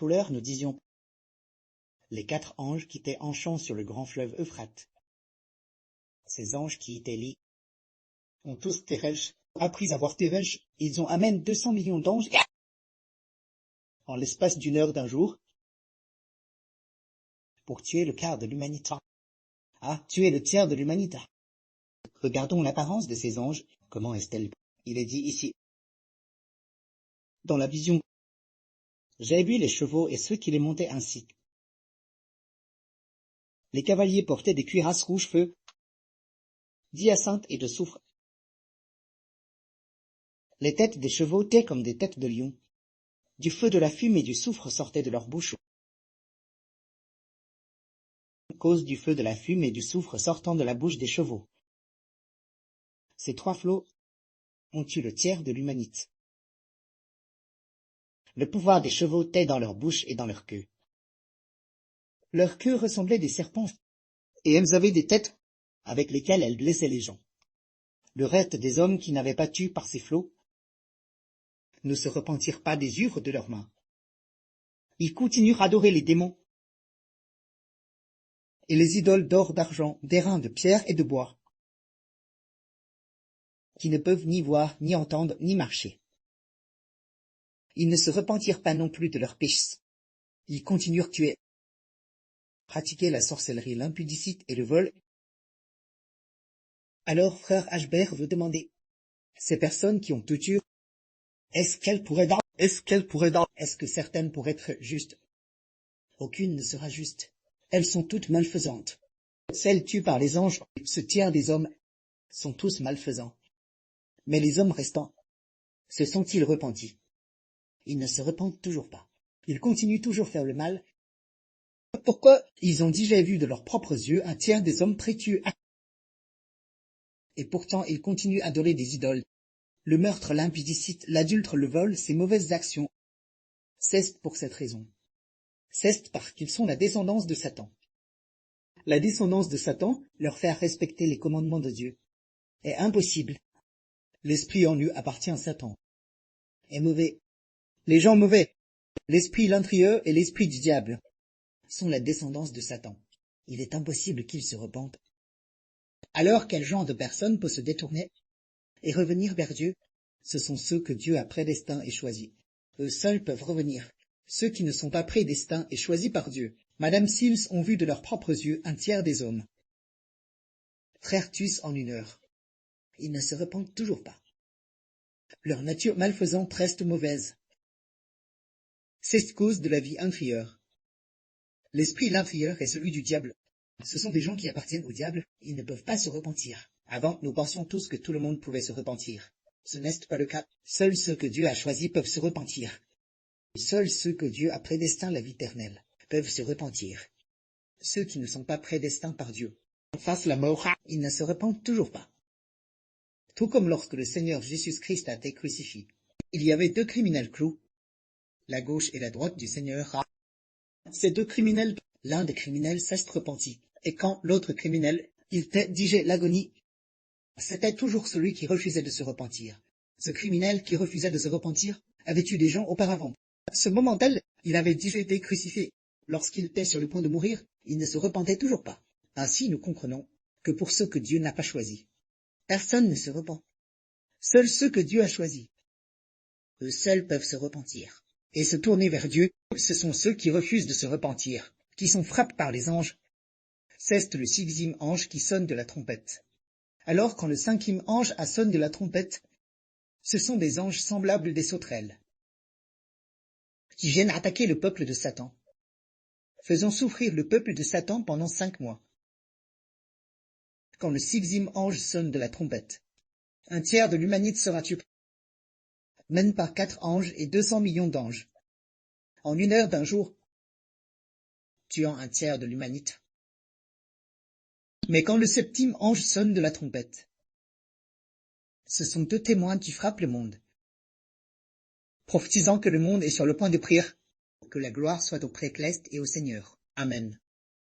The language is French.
tout l'heure nous disions les 4 anges qui étaient en chant sur le grand fleuve Euphrate. Ces anges qui étaient lits ont tous Teresh. Après avoir Teresh, ils ont amène 200 millions d'anges en l'espace d'une heure d'un jour pour tuer le quart de l'humanité. Ah, tuer le tiers de l'humanité. Regardons l'apparence de ces anges. Comment est-elle? Il est dit ici. Dans la vision, j'ai vu les chevaux et ceux qui les montaient ainsi. Les cavaliers portaient des cuirasses rouges feu, d'hyacinthe et de soufre. Les têtes des chevaux étaient comme des têtes de lions. Du feu, de la fumée et du soufre sortaient de leur bouche. À cause du feu, de la fumée et du soufre sortant de la bouche des chevaux. Ces 3 flots ont tué le tiers de l'humanité. Le pouvoir des chevaux était dans leur bouche et dans leur queue. Leur queue ressemblait des serpents, et elles avaient des têtes avec lesquelles elles blessaient les gens. Le reste des hommes qui n'avaient pas tué par ces flots ne se repentirent pas des œuvres de leurs mains. Ils continuèrent à adorer les démons et les idoles d'or, d'argent, d'airain, de pierre et de bois, qui ne peuvent ni voir, ni entendre, ni marcher. Ils ne se repentirent pas non plus de leurs péchés. Ils continuèrent tuer, pratiquer la sorcellerie, l'impudicité et le vol. Alors frère Ashbert veut demander, ces personnes qui ont tout tué, est-ce que certaines pourraient être justes? Aucune ne sera juste. Elles sont toutes malfaisantes. Celles tuées par les anges, ce tiers des hommes, sont tous malfaisants. Mais les hommes restants, se sont-ils repentis? Ils ne se repentent toujours pas. Ils continuent toujours à faire le mal. Pourquoi? Ils ont déjà vu de leurs propres yeux un tiers des hommes très tués. Et pourtant ils continuent à adorer des idoles. Le meurtre, l'impudicité, l'adultère, le vol, ces mauvaises actions cessent pour cette raison. Cessent parce qu'ils sont la descendance de Satan. La descendance de Satan leur fait respecter les commandements de Dieu. Est impossible. L'esprit en eux appartient à Satan. Est mauvais. Les gens mauvais, l'esprit l'intérieur et l'esprit du diable, sont la descendance de Satan. Il est impossible qu'ils se repentent. Alors quel genre de personnes peut se détourner et revenir vers Dieu? Ce sont ceux que Dieu a prédestinés et choisis. Eux seuls peuvent revenir. Ceux qui ne sont pas prédestinés et choisis par Dieu. Madame Sills ont vu de leurs propres yeux un tiers des hommes. Frères tuent en 1 heure. Ils ne se repentent toujours pas. Leur nature malfaisante reste mauvaise. C'est cause de la vie inférieure. L'esprit l'intérieur est celui du diable. Ce sont des gens qui appartiennent au diable, ils ne peuvent pas se repentir. Avant, nous pensions tous que tout le monde pouvait se repentir. Ce n'est pas le cas. Seuls ceux que Dieu a choisis peuvent se repentir. Seuls ceux que Dieu a prédestinés à la vie éternelle peuvent se repentir. Ceux qui ne sont pas prédestinés par Dieu, face la mort, ils ne se repentent toujours pas. Tout comme lorsque le Seigneur Jésus-Christ a été crucifié. Il y avait 2 criminels clous, la gauche et la droite du Seigneur. Ces 2 criminels, l'un des criminels s'est repenti, et quand l'autre criminel, il digé l'agonie, c'était toujours celui qui refusait de se repentir. Ce criminel qui refusait de se repentir avait tué des gens auparavant. À ce moment-là, il avait déjà été crucifié. Lorsqu'il était sur le point de mourir, il ne se repentait toujours pas. Ainsi nous comprenons que pour ceux que Dieu n'a pas choisis, personne ne se repent. Seuls ceux que Dieu a choisis, eux seuls peuvent se repentir. Et se tourner vers Dieu, ce sont ceux qui refusent de se repentir, qui sont frappés par les anges. C'est le 6e ange qui sonne de la trompette. Alors quand le 5e ange a sonné de la trompette, ce sont des anges semblables des sauterelles, qui viennent attaquer le peuple de Satan, faisant souffrir le peuple de Satan pendant 5 mois. Quand le 6e ange sonne de la trompette, un tiers de l'humanité sera tué, même par 4 anges et 200 millions d'anges, en 1 heure d'un jour, tuant un tiers de l'humanité. Mais quand le 7e ange sonne de la trompette, ce sont 2 témoins qui frappent le monde, prophétisant que le monde est sur le point de prier, que la gloire soit au Précleste et au Seigneur. Amen.